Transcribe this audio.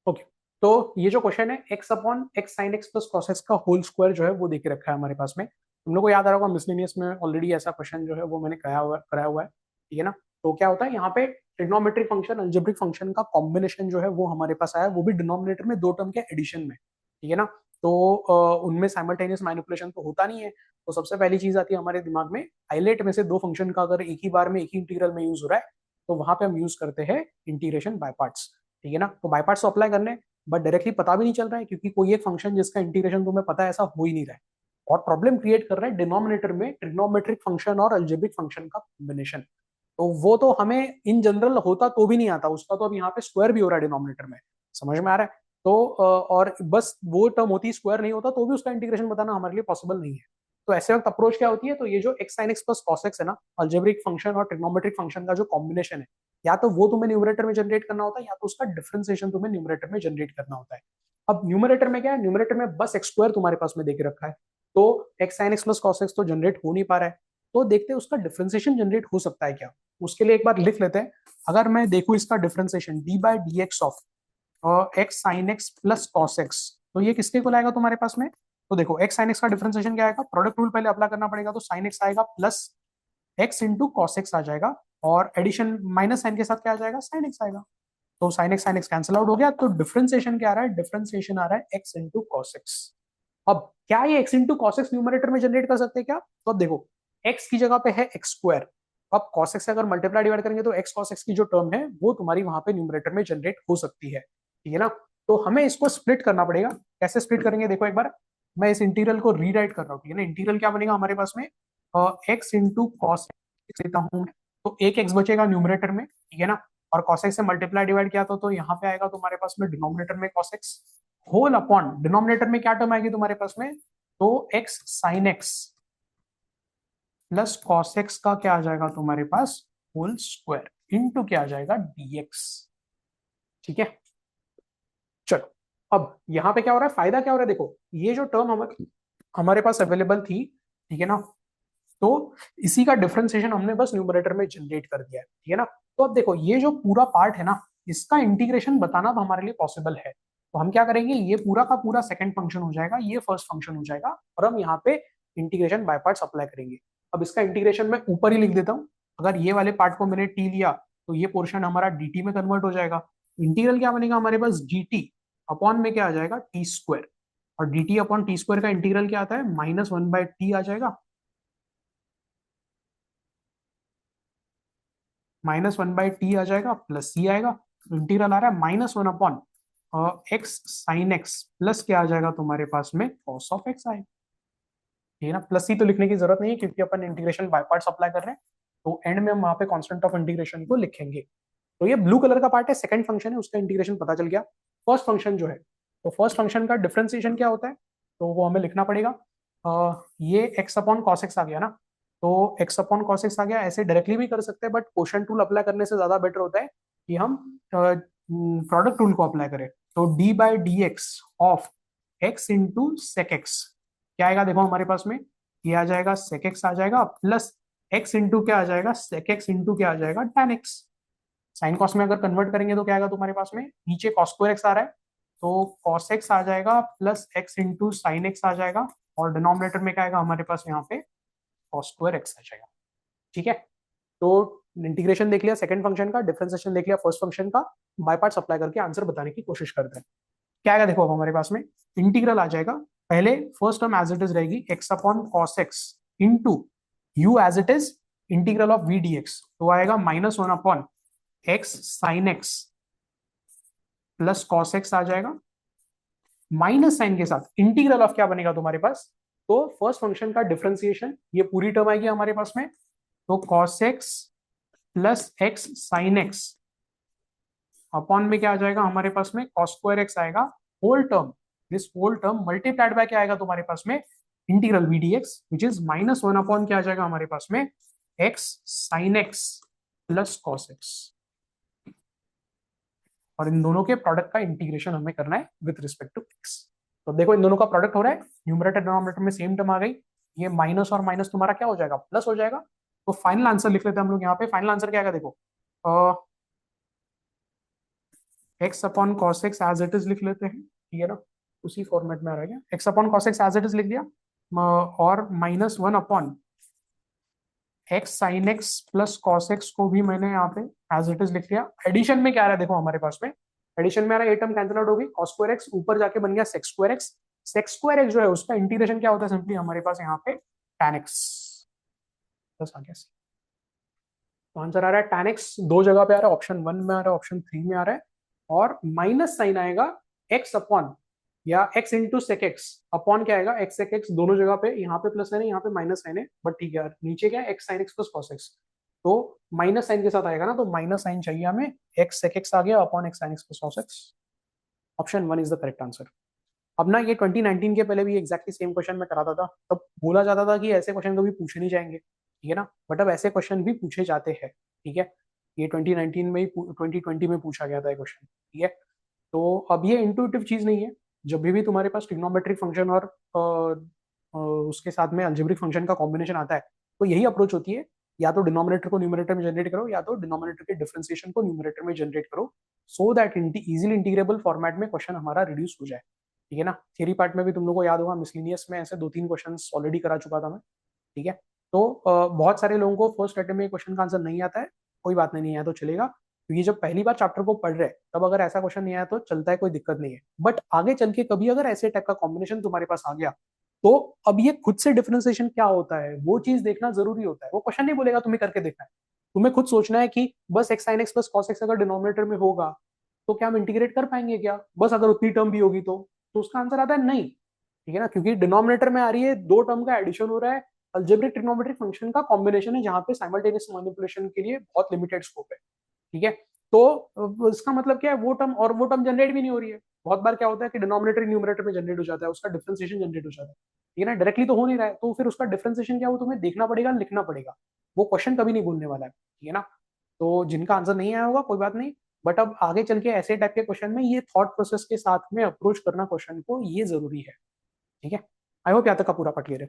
Okay, तो ये जो क्वेश्चन है x upon x sine x plus cos x का होल स्क्वायर जो है वो देके रखा है हमारे पास में। तुम लोग को याद आ रहा होगा मिसलेनियस में ऑलरेडी ऐसा क्वेश्चन जो है वो मैंने कराया हुआ है, ठीक है ना। तो क्या होता है यहाँ पे ट्रिग्नोमेट्रिक फंक्शन अलजेब्रिक फंक्शन का कॉम्बिनेशन जो है वो हमारे पास आया, वो भी डिनोमिनेटर में दो टर्म के एडिशन में, ठीक है ना। तो उनमें साइमल्टेनियस मैनिपुलेशन तो होता नहीं है। तो सबसे पहली चीज आती है हमारे दिमाग में, आइलेट में से दो फंक्शन का अगर एक ही बार में एक ही इंटीग्रल में यूज हो रहा है तो वहां पे हम यूज करते हैं इंटीग्रेशन बाय पार्ट्स, ठीक है ना। तो बाय पार्ट्स तो अप्लाई करने, बट डायरेक्टली पता भी नहीं चल रहा है क्योंकि कोई एक फंक्शन जिसका इंटीग्रेशन तुम्हें पता है ऐसा हो ही नहीं रहा है, और प्रॉब्लम क्रिएट कर रहा है डिनोमिनेटर में ट्रिग्नोमेट्रिक फंक्शन और अलजेब्रिक फंक्शन का कॉम्बिनेशन। तो वो तो हमें इन जनरल होता तो भी नहीं आता, उसका तो अब यहाँ पे स्क्वायर भी हो रहा है डिनोमिनेटर में, समझ में आ रहा है। तो और बस वो टर्म होती स्क्वायर नहीं होता तो भी उसका इंटीग्रेशन बताना हमारे लिए पॉसिबल नहीं है। तो ऐसे वक्त अप्रोच क्या होती है, तो ये जो x sine x plus cos x है ना, अलजेब्रिक फंक्शन और ट्रिग्नोमेट्रिक फंक्शन का जो कॉम्बिनेशन है, या तो वो तुम्हें न्यूमरेटर में जनरेट करना होता है या तो उसका डिफरेंशिएशन तुम्हें न्यूमरेटर में जनरेट करना होता है। अब न्यूमरेटर में क्या है, न्यूमरेटर में बस एक्स स्क्वायर तुम्हारे पास में देके रखा है, तो x sine x plus cos x तो जनरेट हो नहीं पा रहा है। तो देखते हैं उसका डिफरेंशिएशन जनरेट हो सकता है क्या। उसके लिए एक बार लिख लेते हैं। अगर मैं देखूं इसका differentiation D by d x of x sine x plus cos x, तो ये किसके को लाएगा तुम्हारे पास में। तो देखो एक्स साइन एक्स का डिफरेंशिएशन क्या आएगा, प्रोडक्ट रूल पहले अप्लाई करना पड़ेगा, तो साइन एक्स आएगा plus x into cos x आ जाएगा, और एडिशन माइनस साइन के साथ क्या आ जाएगा, साइन एक्स आएगा। तो साइन एक्स कैंसिल आउट हो गया, तो डिफरेंशिएशन क्या आ रहा है, डिफरेंशिएशन आ रहा है एक्स इंटू कॉस एक्स। अब क्या ये x into cos x numerator में जनरेट कर सकते हैं क्या, तो अब देखो एक्स की जगह पे है एक्स स्क्वायर, अब कॉस एक्स से अगर मल्टीप्लाई डिवाइड करेंगे तो एक्स कॉस एक्स की जो टर्म है वो तुम्हारी वहां पे न्यूमरेटर में जनरेट हो सकती है, ठीक है ना। तो हमें इसको स्प्लिट करना पड़ेगा। कैसे स्प्लिट करेंगे, देखो एक बार मैं इस इंटीग्रल को रीराइट कर रहा हूँ, ठीक है ना। इंटीग्रल क्या बनेगा हमारे पास में, एक्स इंटू कॉस एक्स लेता हूँ, तो एक एक्स बचेगा न्यूमरेटर में, ठीक है ना। और कॉस एक्स से मल्टीप्लाई डिवाइड किया तो यहाँ पे आएगा तुम्हारे पास में डिनोमिनेटर में cos x whole upon denominator में क्या टर्म आएगी तुम्हारे पास में, तो x sine x plus cos x का क्या आ जाएगा तुम्हारे पास, होल स्क्वायर इनटू क्या आ जाएगा डीएक्स, ठीक है। चलो अब यहाँ पे क्या हो रहा है, फायदा क्या हो रहा है, देखो ये जो टर्म हमारे पास अवेलेबल थी, ठीक है ना, तो इसी का डिफरेंशिएशन हमने बस न्यूमरेटर में जनरेट कर दिया है, ठीक है ना। तो अब देखो ये जो पूरा पार्ट है ना, इसका इंटीग्रेशन बताना तो हमारे लिए पॉसिबल है। तो हम क्या करेंगे, ये पूरा का पूरा सेकंड फंक्शन हो जाएगा, ये फर्स्ट फंक्शन हो जाएगा, और हम यहाँ पे इंटीग्रेशन बाय पार्ट्स अप्लाई करेंगे। अब इसका इंटीग्रेशन मैं ऊपर ही लिख देता हूँ। अगर ये वाले पार्ट को मैंने टी लिया तो ये पोर्शन हमारा dt में कन्वर्ट हो जाएगा। इंटीग्रल क्या बनेगा हमारे पास, dt अपॉन में क्या आ जाएगा, टी स्क्वायर, और dt अपॉन टी स्क्वायर का इंटीग्रल क्या आता है, -1/t आ जाएगा, -1/t आ जाएगा प्लस सी आएगा। इंटीग्रल आ रहा है -1 upon x sine x plus क्या आ जाएगा तुम्हारे पास में, कॉस ऑफ एक्स आएगा, ठीक है ना। प्लस सी तो लिखने की जरूरत नहीं है क्योंकि अपन इंटीग्रेशन बाय पार्ट्स अप्लाई कर रहे हैं, तो एंड में हम वहां पे कांस्टेंट ऑफ इंटीग्रेशन को लिखेंगे। तो ये ब्लू कलर का पार्ट है, सेकंड फंक्शन है, उसका इंटीग्रेशन पता चल गया। फर्स्ट फंक्शन जो है, तो फर्स्ट फंक्शन का डिफरेंशिएशन क्या होता है, तो वो हमें लिखना पड़ेगा। ये एक्स अपॉन कॉस एक्स आ गया ना, तो एक्स अपॉन कॉस एक्स आ गया, ऐसे डायरेक्टली भी कर सकते हैं, बट क्वोशंट टूल अप्लाई करने से ज्यादा बेटर होता है कि हम प्रोडक्ट टूल को अप्लाई करें। तो d by d x of x into sec x क्या आएगा, देखो हमारे पास में ये आ जाएगा, सेक एक्स आ जाएगा प्लस एक्स इंटू क्या आ जाएगा, सेक एक्स इंटू क्या आ जाएगा, tan एक्स। साइन कॉस में अगर कन्वर्ट करेंगे तो क्या आएगा तुम्हारे पास में, नीचे कॉस स्क्वायर एक्स आ रहा है, तो कॉस एक्स आ जाएगा plus x into sine x आ जाएगा, और डिनोमिनेटर में क्या आएगा हमारे पास यहाँ पे, कॉस स्क्वायर एक्स आ जाएगा, ठीक है। तो इंटीग्रेशन देख लिया सेकंड फंक्शन का, डिफरेंशिएशन देख लिया फर्स्ट फंक्शन का, बाय पार्ट्स अप्लाई करके आंसर बताने की कोशिश करते हैं। क्या आएगा देखो अब हमारे पास में, इंटीग्रल आ जाएगा, पहले first term as it is रहेगी x upon cos x into u as it is integral of v d x, तो आएगा -1 upon x sine x plus cos x आ जाएगा, माइनस साइन के साथ इंटीग्रल ऑफ क्या बनेगा तुम्हारे पास, तो फर्स्ट फंक्शन का डिफरेंशिएशन, ये पूरी टर्म आएगी हमारे पास में, तो cos x plus x sine x upon में क्या आ जाएगा हमारे पास में, कॉस स्क्वायर एक्स आएगा, whole term, this whole term multiplied by क्या आएगा तुम्हारे पास में, integral v d x which is -1 upon क्या आ जाएगा हमारे पास में, x sine x plus cos x. और इन दोनों के प्रोडक्ट का इंटीग्रेशन हमें करना है विद रिस्पेक्ट टू एक्स। तो देखो इन दोनों का प्रोडक्ट हो रहा है, न्यूमरेटर डिनोमिनेटर में सेम टर्म आ गई, ये माइनस और माइनस तुम्हारा क्या हो जाएगा, प्लस हो जाएगा। तो फाइनल आंसर लिख लेते हैं हम लोग यहाँ पे, फाइनल आंसर क्या आएगा देखो, x upon cos x as it is लिख लेते हैं, ठीक है ना, उसी फॉर्मेट में आ रहा है क्या, x upon cos x as it is लिख दिया, और -1 upon x sine x plus cos x को भी मैंने यहाँ पे एज इट इज लिख दिया। एडिशन में क्या आ रहा है देखो हमारे पास में, एडिशन में आ रहा है, ये टर्म कैंसिल आउट होगी, कॉस स्क्वायर एक्स ऊपर जाके बन गया sex square x, sex square x जो है उसका इंटीग्रेशन क्या होता है, सिंपली हमारे पास यहाँ पे tan x बस आ गया। तो आंसर आ रहा है tan x, दो जगह पे आ रहा है, ऑप्शन 1 में आ रहा है, ऑप्शन 3 में आ रहा है, और माइनस साइन आएगा x अपॉन या x into sec x upon क्या आएगा, x सेक एक्स, दोनों जगह पे, यहाँ पे प्लस साइन है यहाँ पे माइनस साइन है, बट ठीक है, नीचे क्या है x sign x plus cos x, तो माइनस साइन के साथ आएगा ना, तो माइनस साइन चाहिए हमें, x सेक एक्स आ गया upon x sign x plus cos x. Option 1 is the correct answer. अब ना ये 2019 के पहले भी एग्जैक्टली सेम क्वेश्चन मैं कराता था, तब बोला जाता था कि ऐसे क्वेश्चन कभी पूछे नहीं जाएंगे, ठीक है ना, बट अब ऐसे क्वेश्चन भी पूछे जाते हैं, ठीक है, ये 2019 में ही 2020 में पूछा गया था ये क्वेश्चन, ठीक है। तो अब ये इंटुइटिव चीज नहीं है, जब भी तुम्हारे पास ट्रिग्नोमेट्रिक फंक्शन और उसके साथ में अलजेब्रिक फंक्शन का कॉम्बिनेशन आता है, तो यही अप्रोच होती है, या तो डिनोमिनेटर को न्यूमरेटर में जनरेट करो, या तो डिनोमिनेटर के डिफरेंशिएशन को न्यूमरेटर में जनरेट करो, so that easily integrable format में क्वेश्चन हमारा रिड्यूस हो जाए, ठीक है ना। थियरी पार्ट में भी तुम लोगों को याद होगा, मिसलिनियस में ऐसे 2-3 क्वेश्चन ऑलरेडी करा चुका था मैं, ठीक है। तो बहुत सारे लोगों को फर्स्ट अटेम्प्ट में क्वेश्चन का आंसर नहीं आता है, कोई बात नहीं आया तो चलेगा, क्योंकि जब पहली बार चैप्टर को पढ़ रहे हैं तब अगर ऐसा क्वेश्चन नहीं आया तो चलता है, कोई दिक्कत नहीं है, बट आगे चल के कभी अगर ऐसे टाइप का कॉम्बिनेशन तुम्हारे पास आ गया, तो अब ये खुद से डिफरेंशिएशन क्या होता है वो चीज देखना जरूरी होता है, वो क्वेश्चन नहीं बोलेगा, तुम्हें करके देखना है, तुम्हें खुद सोचना है कि बस x sine x plus cos x अगर डिनोमिनेटर में होगा तो क्या हम इंटीग्रेट कर पाएंगे क्या, बस अगर उतनी टर्म भी होगी तो उसका आंसर आता है नहीं, ठीक है ना, क्योंकि डिनोमिनेटर में आ रही है, दो टर्म का एडिशन हो रहा है, अलजेब्रिक ट्रिग्नोमेट्रिक फंक्शन का कॉम्बिनेशन है, जहां पे साइमल्टेनियस मैनिपुलेशन के लिए बहुत लिमिटेड स्कोप है, ठीक है। तो इसका मतलब क्या है, वो टर्म और वो टर्म जनरेट भी नहीं हो रही है, बहुत बार क्या होता है कि डिनोमिनेटर न्यूमरेटर में जनरेट हो जाता है, उसका डिफरेंशिएशन जनरेट हो जाता है, ठीक है ना, डायरेक्टली तो हो नहीं रहा है, तो फिर उसका डिफरेंशिएशन क्या, वो तुम्हें देखना पड़ेगा, लिखना पड़ेगा, वो क्वेश्चन कभी नहीं भूलने वाला है, ठीक है ना। तो जिनका आंसर नहीं आया होगा कोई बात नहीं, बट अब आगे चल के ऐसे टाइप के क्वेश्चन में ये थॉट प्रोसेस के साथ में अप्रोच करना क्वेश्चन को, ये जरूरी है, ठीक है। आई होप यहाँ तक का पूरा पार्ट क्लियर है।